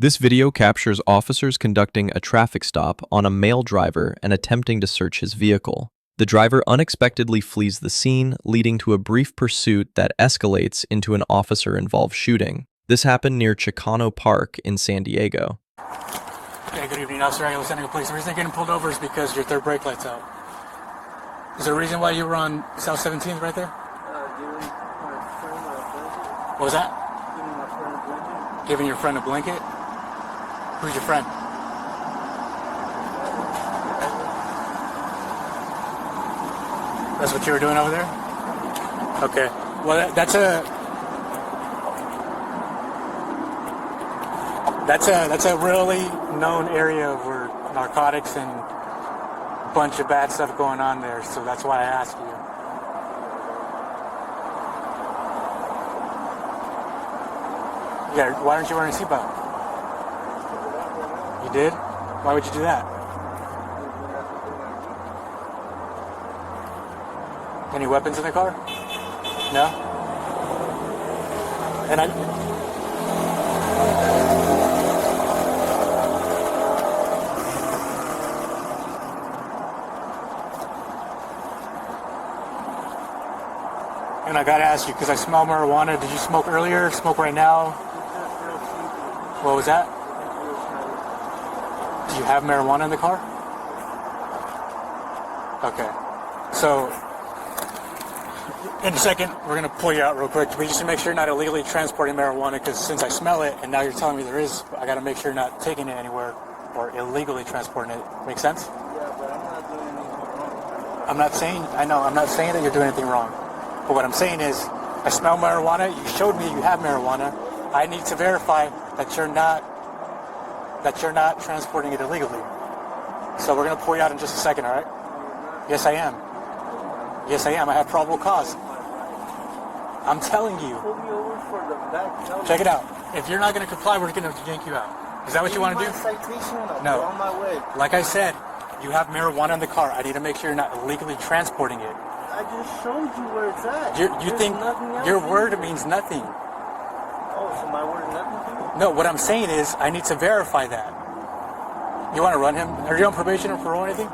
This video captures officers conducting a traffic stop on a male driver and attempting to search his vehicle. The driver unexpectedly flees the scene, leading to a brief pursuit that escalates into an officer-involved shooting. This happened near Chicano Park in San Diego. Okay, good evening, Officer Aguilar, San Diego Police. The reason I'm getting pulled over is because your third brake light's out. Is there a reason why you were on South 17th right there? What was that? Giving your friend a blanket? Who's your friend? That's what you were doing over there? Okay. Well, that's a really known area where narcotics and a bunch of bad stuff going on there, so that's why I asked you. Yeah, why aren't you wearing a seatbelt? You did? Why would you do that? Any weapons in the car? No? And I gotta ask you, because I smell marijuana. Did you smoke earlier? Smoke right now? What was that? Do you have marijuana in the car? Okay. So, in a second, we're going to pull you out real quick. But just to make sure you're not illegally transporting marijuana, because since I smell it, and now you're telling me there is, I got to make sure you're not taking it anywhere or illegally transporting it. Make sense? Yeah, but I'm not doing anything wrong. I'm not saying that you're doing anything wrong. But what I'm saying is, I smell marijuana. You showed me you have marijuana. I need to verify that you're not transporting it illegally. So we're gonna pull you out in just a second, all right? Yes, I am. Yes, I am. I have probable cause. I'm telling you. Pull me over for the back. Check it out. If you're not gonna comply, we're gonna yank you out. Is that what you want to do? Citation? No. On my way. Like I said, you have marijuana in the car. I need to make sure you're not illegally transporting it. I just showed you where it's at. You think your word means nothing? Oh, so my word nothing to you? No, what I'm saying is I need to verify that. You want to run him? Are you on probation or parole or anything?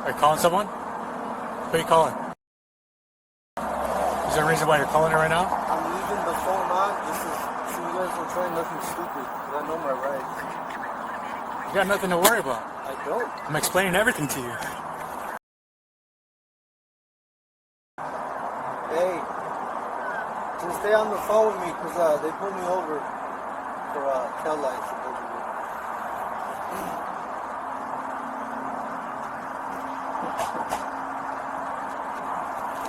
Are you calling someone? Who are you calling? Is there a reason why you're calling her right now? I'm leaving the phone on. This is so you guys don't try nothing stupid. Because I know my rights. You got nothing to worry about. I don't. I'm explaining everything to you. Hey, just stay on the phone with me because they pulled me over for tail lights.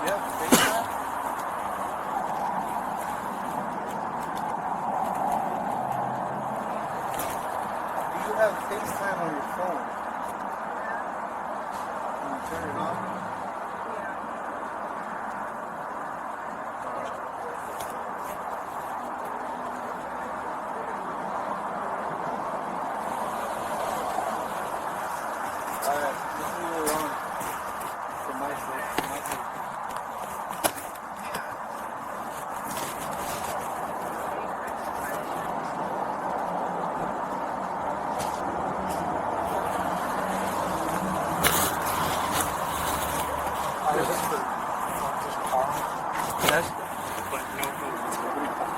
Yeah, FaceTime. You have FaceTime on your phone. Can you turn it on? Alright, just leave it on. For my sake,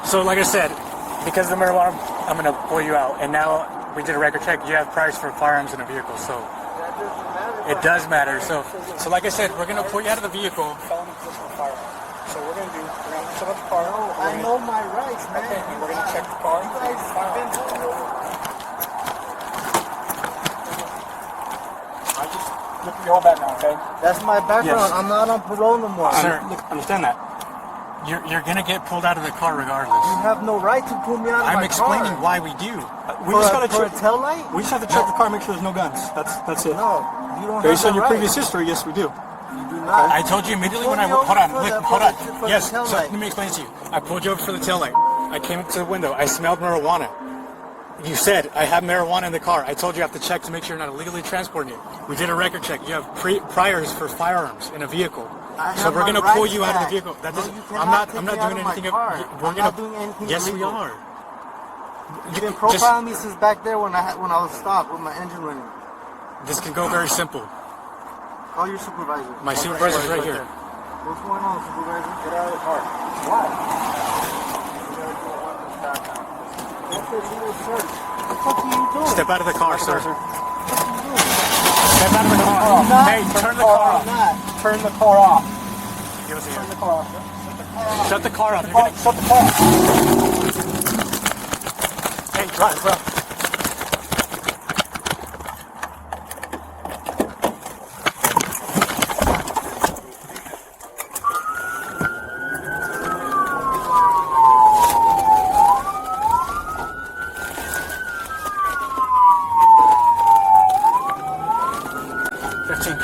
So like I said, because of the marijuana, I'm going to pull you out. And now we did a record check. You have priors for firearms in a vehicle, so it does matter. So like I said, we're going to pull you out of the vehicle. So we're going to set up the car. I know my rights, man. Okay, we're going to check the car. I just look at your whole background, okay? That's my background. Yes. I'm not on parole no more. Sir, look, understand that. You're gonna get pulled out of the car regardless. You have no right to pull me out of my car. I'm explaining why we do. We just gotta for a check. tail light? We just have to check the car, make sure there's no guns. That's it. No, you don't Based have on your right. previous history, yes, we do. You do not. I told you immediately when I Pull me hold on, over look, for hold the- on. for the Yes, tail so light. let me explain it to you. I pulled you over for the tail light. I came up to the window. I smelled marijuana. You said I have marijuana in the car. I told you I have to check to make sure you're not illegally transporting it. We did a record check. You have priors for firearms in a vehicle. So we're gonna pull you out of the vehicle. That doesn't. I'm not doing anything. I'm not doing anything Yes, illegal. we are. You've been profiling me since back there when I was stopped with my engine running. This can go very simple. Call your supervisor. My supervisor's right here. What's going on, supervisor? Get out of the car. Why? What's this little search? What the fuck are you doing? Step out of the car, sir. What are you doing? Step out of the car. I'm not. Hey, turn the car off. I'm not. Turn the car off. Give us a Turn hand. the car off. Shut the car off. Shut the car off. Hey, drive.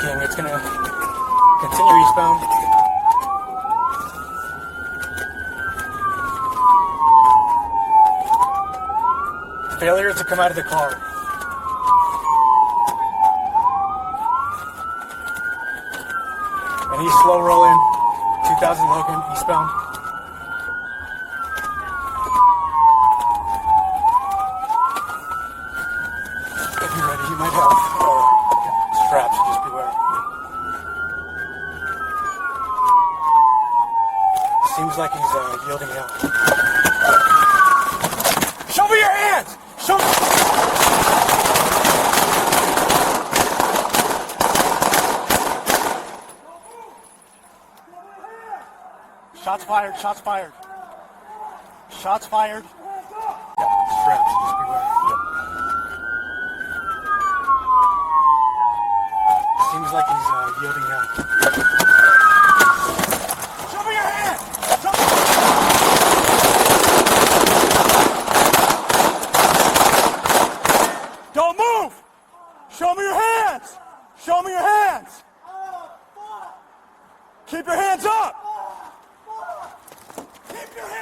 King, it's gonna continue eastbound. Failure to come out of the car. And he's slow rolling. 2000 Logan, eastbound. If you're ready, you might have straps, just beware. Seems like he's yielding out. Show me your hands! Show me! Shots fired, shots fired. Shots fired. Straps, just beware. Seems like he's yielding out. Show me your hand! Show me. Don't move! Show me your hands! Show me your hands! Keep your hands up!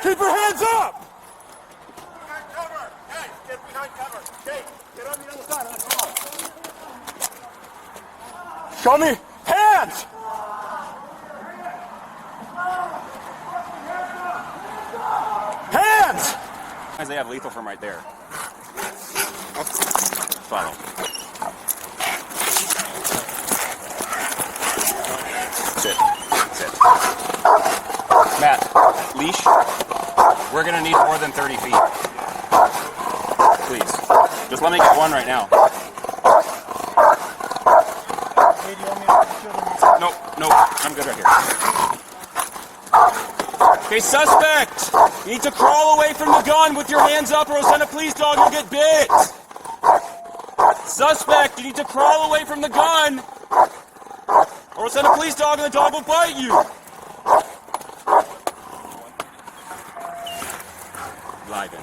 Keep your hands up! Behind cover! Hey, get behind cover! Hey, get on the other side of the car! Show me hands! Hands! They have lethal from right there. Follow. Sit. Sit. Matt, leash. We're gonna need more than 30 feet. Please. Just let me get one right now. Nope, I'm good right here. Okay, suspect! You need to crawl away from the gun with your hands up or else send a police dog, you'll get bit! Suspect, you need to crawl away from the gun or else send a police dog and the dog will bite you! Gliding.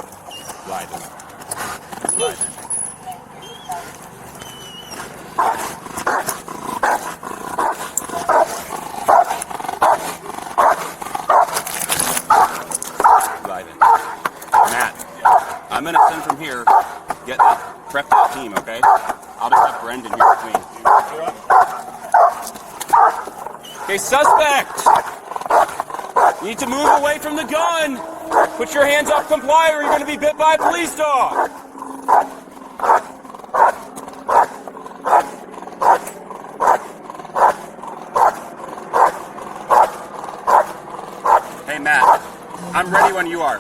Matt, I'm gonna send from here, prep that team, okay? I'll just have Brendan here between. Okay, suspect! You need to move away from the gun! Put your hands up, comply, or you're gonna be bit by a police dog! Hey, Matt, I'm ready when you are.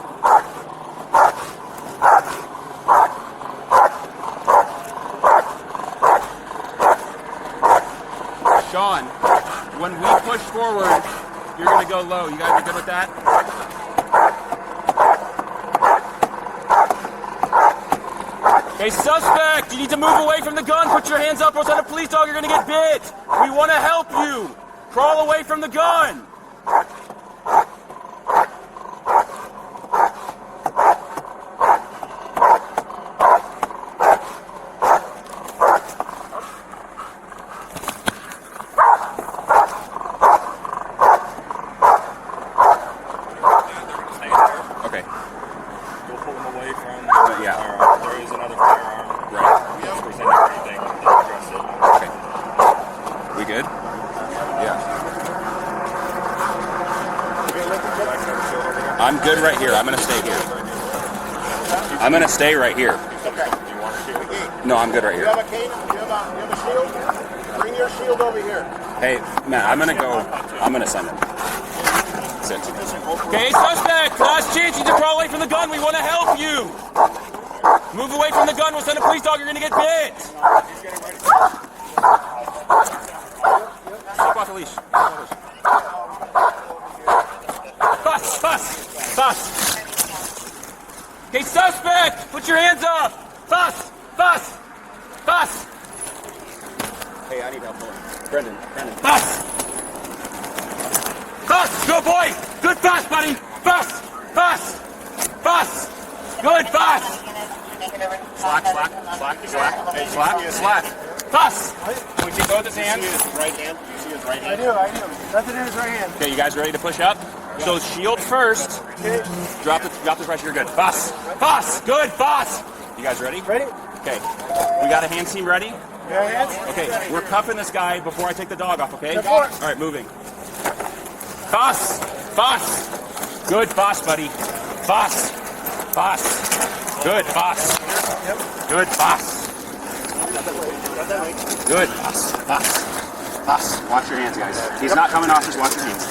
Sean, when we push forward, you're gonna go low. You guys are good with that? Okay, suspect, you need to move away from the gun. Put your hands up or else on a police dog, you're gonna get bit. We wanna help you. Crawl away from the gun. Yeah. There is another firearm. Right. We have presented everything. Address it. Okay. We good? Yeah. I'm good right here. I'm gonna stay here. I'm gonna stay right here. Okay. You want to see the gate? No, I'm good right You here. have a cane? You have a shield? Bring your shield over here. Hey, Matt, I'm gonna go. I'm gonna send him. Sit. Okay, suspect. Last chance. You to crawl away from the gun. We want to help you. Move away from the gun. We'll send a police dog. You're gonna get bit. Take off the leash. Bus. Okay, suspect. Put your hands up. Bus. Hey, I need help. Brendan. Bus. Good boy. Good bus, buddy. Bus. Good bus. Slack. Bus. Would you go with his hand? You see his right hand? You see his right hand? I do. Nothing in his right hand. Okay, you guys ready to push up? So shield first. Drop the pressure. You're good. Bus. Good bus. You guys ready? Ready? Okay. We got a hand team ready? Your hands? Okay, we're cuffing this guy before I take the dog off, okay? Of course. All right, moving. Boss. Good boss, buddy. Boss. Good boss. Good boss. Good boss. Watch your hands, guys. He's not coming off, just watch your hands.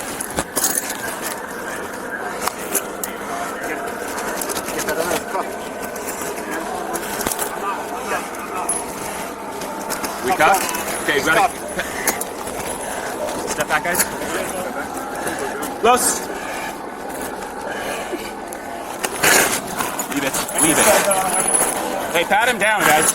We cuff? Okay, ready? Step back, guys. Close. Leave it. Hey, pat him down, guys.